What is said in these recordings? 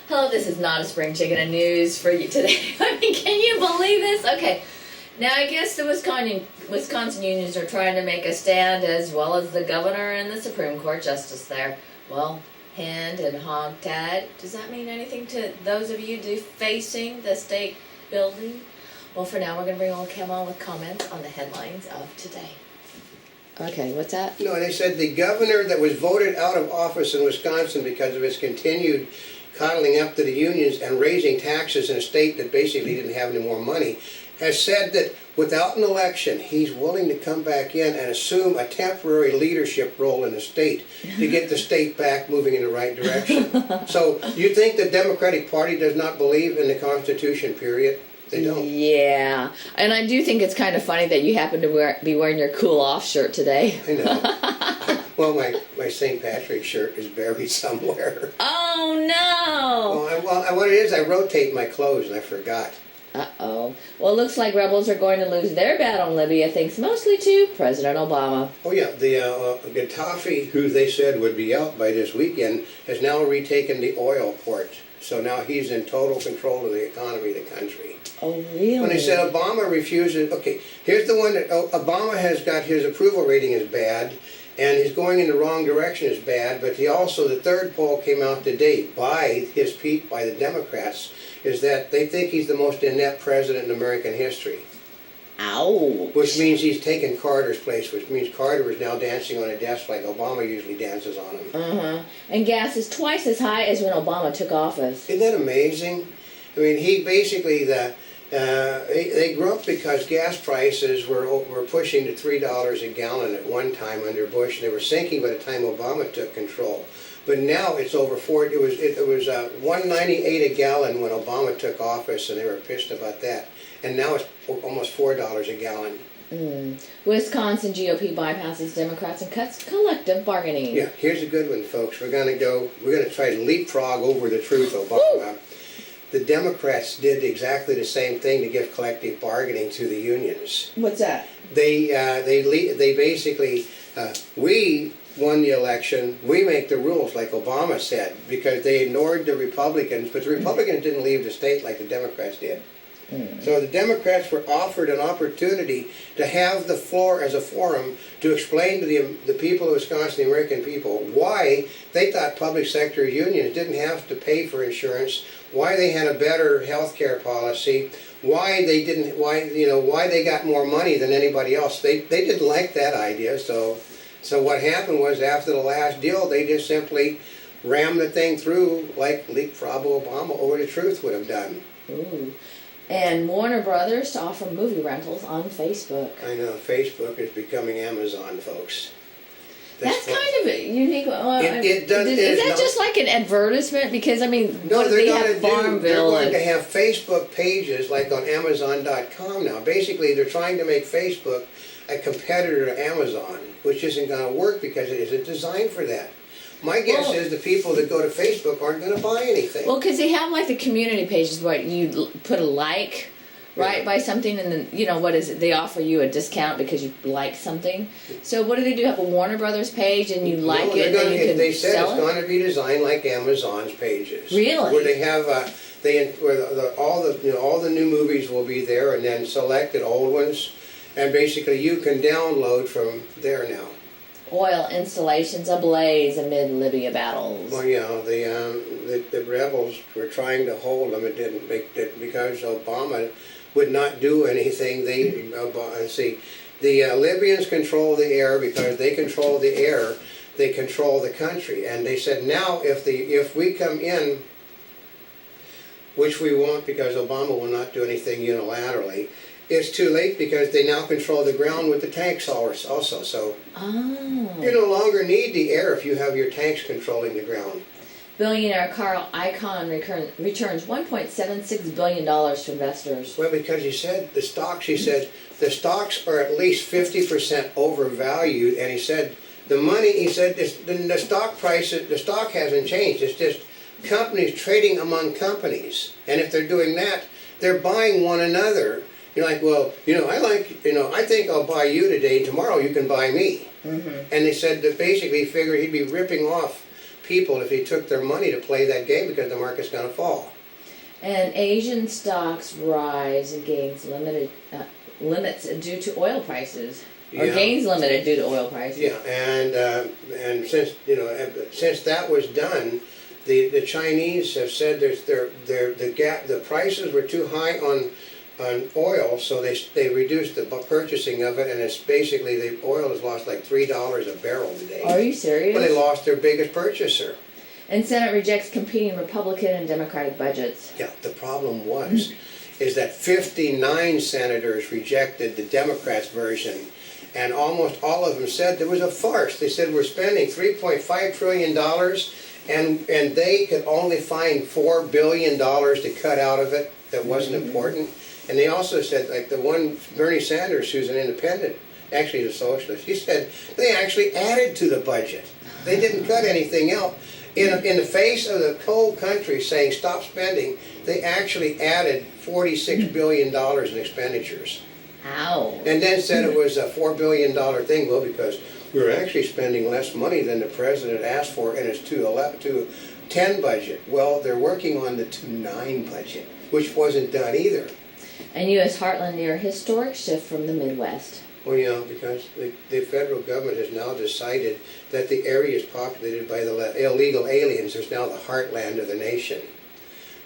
Hello, this is not a spring chicken and news for you today. I mean, can you believe this? Okay, now I guess the Wisconsin unions are trying to make a stand, as well as the governor and the Supreme Court justice there. Well, hand and hog tied. Does that mean anything to those of you facing the state building? Well, for now, we're going to bring Oldecam on with comments on the headlines of today. Okay, what's that? No, they said the governor that was voted out of office in Wisconsin because of his continued coddling up to the unions and raising taxes in a state that basically didn't have any more money, has said that without an election, he's willing to come back in and assume a temporary leadership role in the state to get the state back moving in the right direction. So you think the Democratic Party does not believe in the Constitution, period? They don't. Yeah, and I do think it's kind of funny that you happen to be wearing your cool off shirt today. I know. Well, my St. Patrick's shirt is buried somewhere. Oh no! Well, what it is, I rotate my clothes and I forgot. Uh-oh. Well, it looks like rebels are going to lose their battle in Libya, thanks mostly to President Obama. Oh yeah, the Gaddafi, who they said would be out by this weekend, has now retaken the oil port. So now he's in total control of the economy of the country. Oh, really? When they said Obama refuses, okay, here's the one that Obama has got, his approval rating is bad, and he's going in the wrong direction is bad, but he also, the third poll came out today by the Democrats, is that they think he's the most inept president in American history. Ouch. Which means he's taken Carter's place, which means Carter is now dancing on a desk like Obama usually dances on him. Uh-huh. And gas is twice as high as when Obama took office. Isn't that amazing? I mean, he basically, they grew up because gas prices were pushing to $3 a gallon at one time under Bush, and they were sinking by the time Obama took control. But now it's over $4. It was $1.98 a gallon when Obama took office, and they were pissed about that. And now it's almost $4 a gallon. Wisconsin GOP bypasses Democrats and cuts collective bargaining. Yeah, here's a good one, folks. We're going to try to leapfrog over the truth, Obama. Woo! The Democrats did exactly the same thing to give collective bargaining to the unions. What's that? They basically, we won the election, we make the rules, like Obama said, because they ignored the Republicans, but the Republicans didn't leave the state like the Democrats did. So the Democrats were offered an opportunity to have the floor as a forum to explain to the people of Wisconsin, the American people, why they thought public sector unions didn't have to pay for insurance, why they had a better health care policy, why they got more money than anybody else. They didn't like that idea. So what happened was, after the last deal, they just simply rammed the thing through like leapfrog Obama over the truth would have done. Ooh. And Warner Brothers to offer movie rentals on Facebook. I know, Facebook is becoming Amazon, folks. That's kind of a unique. It does. Is that just like an advertisement? Because, I mean, no, they have Farmville. They're going to have Facebook pages like on Amazon.com now. Basically, they're trying to make Facebook a competitor to Amazon, which isn't going to work because it isn't designed for that. My guess is the people that go to Facebook aren't going to buy anything. Well, because they have like the community pages where you put a like, right, by something, and then, what is it? They offer you a discount because you like something. So what do? Have a Warner Brothers page and you like it, and then you can They said sell it's going to be designed like Amazon's pages. Really? Where they have all the new movies will be there, and then selected old ones, and basically you can download from there now. Oil installations ablaze amid Libya battles. Well, the rebels were trying to hold them. It didn't make it because Obama would not do anything. The Libyans control the air. Because they control the air, they control the country. And they said, now if we come in, which we won't because Obama will not do anything unilaterally, it's too late because they now control the ground with the tanks also. So you no longer need the air if you have your tanks controlling the ground. Billionaire Carl Icahn returns $1.76 billion to investors. Well, because he said the stocks are at least 50% overvalued, and he said the stock price, the stock hasn't changed. It's just companies trading among companies, and if they're doing that, they're buying one another. You're like, well, I think I'll buy you today, and tomorrow you can buy me. And they said that basically he figured he'd be ripping off people if he took their money to play that game because the market's going to fall. And Asian stocks rise and gains limits due to oil prices. Or Yeah. gains limited due to oil prices. Yeah, and since that was done, the Chinese have said the prices were too high on oil, so they reduced the purchasing of it, and it's basically the oil has lost like $3 a barrel today. Are you serious? Well, they lost their biggest purchaser. And Senate rejects competing Republican and Democratic budgets. Yeah, the problem is that 59 senators rejected the Democrats' version, and almost all of them said there was a farce. They said we're spending $3.5 trillion, and they could only find $4 billion to cut out of it that wasn't important. And they also said, like the one, Bernie Sanders, who's an independent, actually he's a socialist, he said they actually added to the budget. They didn't cut anything else. In the face of the whole country saying stop spending, they actually added $46 billion in expenditures. Ow. And then said it was a $4 billion thing, well, because we were actually spending less money than the president asked for in his 2010 budget. Well, they're working on the 2009 budget, which wasn't done either. And U.S. heartland near historic shift from the Midwest. Well, yeah, because the federal government has now decided that the areas populated by the illegal aliens is now the heartland of the nation.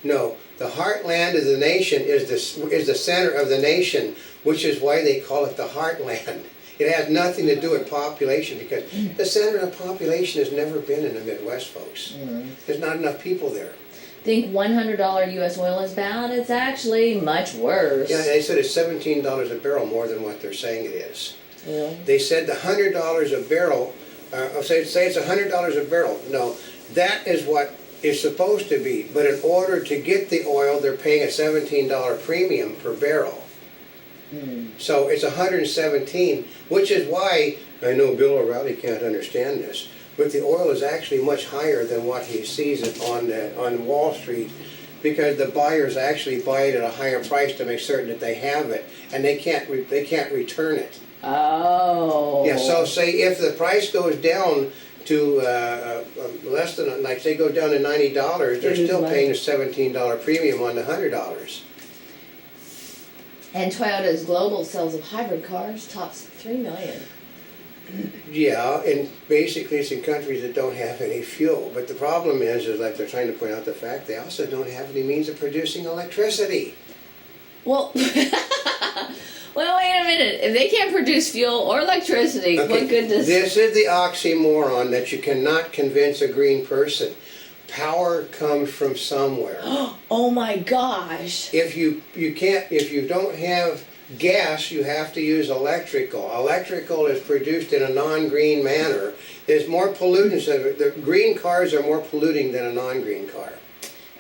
No, the heartland of the nation is the center of the nation, which is why they call it the heartland. It has nothing to do with population, because the center of population has never been in the Midwest, folks. There's not enough people there. Think $100 U.S. oil is bad? It's actually much worse. Yeah, they said it's $17 a barrel more than what they're saying it is. Really? They said the $100 a barrel, say it's $100 a barrel. No, that is what it's supposed to be. But in order to get the oil, they're paying a $17 premium per barrel. So it's 117, which is why, I know Bill O'Reilly can't understand this, but the oil is actually much higher than what he sees it on Wall Street, because the buyers actually buy it at a higher price to make certain that they have it, and they can't return it. Oh. Yeah, so say if the price goes down to less than, like say go down to $90, they're still paying a $17 premium on the $100. And Toyota's global sales of hybrid cars tops 3 million. Yeah, and basically it's in countries that don't have any fuel. But the problem is like they're trying to point out the fact they also don't have any means of producing electricity. Well, well, wait a minute. If they can't produce fuel or electricity, Okay, what good does... This is the oxymoron that you cannot convince a green person. Power comes from somewhere. Oh my gosh. If you don't have gas, you have to use electrical. Electrical is produced in a non-green manner. There's more pollutants. The green cars are more polluting than a non-green car.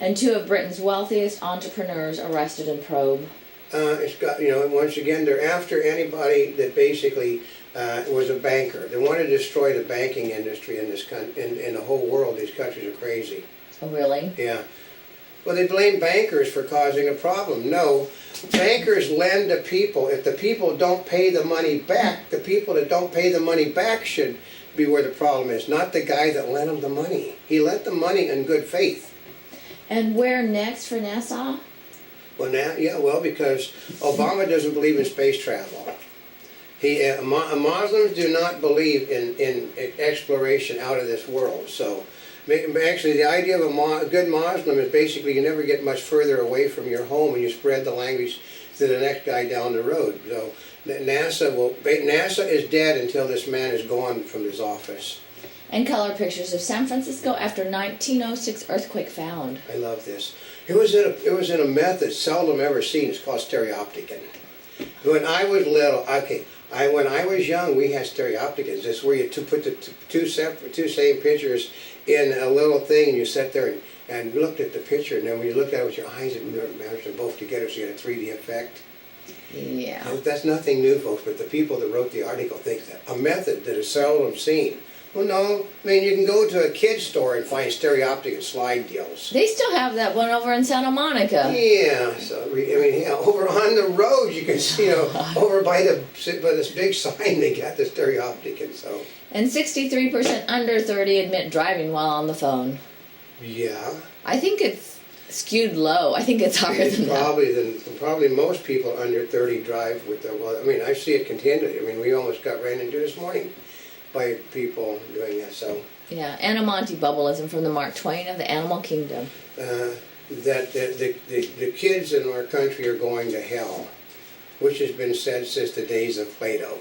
And 2 of Britain's wealthiest entrepreneurs arrested in probe. It's got, once again, they're after anybody that basically was a banker. They want to destroy the banking industry in this in the whole world. These countries are crazy. Oh, really? Yeah. Well, they blame bankers for causing a problem. No, bankers lend to people. If the people don't pay the money back, the people that don't pay the money back should be where the problem is, not the guy that lent them the money. He lent the money in good faith. And where next for NASA? Well, now, yeah, well, because Obama doesn't believe in space travel. Muslims do not believe in exploration out of this world. So, actually, the idea of a good Muslim is basically you never get much further away from your home and you spread the language to the next guy down the road. So, NASA is dead until this man is gone from his office. And color pictures of San Francisco after 1906 earthquake found. I love this. It was in a method seldom ever seen. It's called stereopticon. When I was little, when I was young, we had stereopticons. This is where you put the two same pictures in a little thing, and you sat there and looked at the picture. And then when you looked at it with your eyes, it matched them both together, so you had a 3D effect. Yeah. That's nothing new, folks. But the people that wrote the article think that a method that is seldom seen. Well, no. I mean, you can go to a kid's store and find stereopticon slide deals. They still have that one over in Santa Monica. Yeah, so over on the road you can see, over by this big sign they got the stereopticon. So. And 63% under 30 admit driving while on the phone. Yeah. I think it's skewed low. I think it's higher than that. Probably most people under 30 drive with the, well, I mean, I see it continually. I mean, we almost got ran into this morning by people doing that, so. Yeah, Anamonte bubbleism from the Mark Twain of the Animal Kingdom. That the kids in our country are going to hell, which has been said since the days of Plato.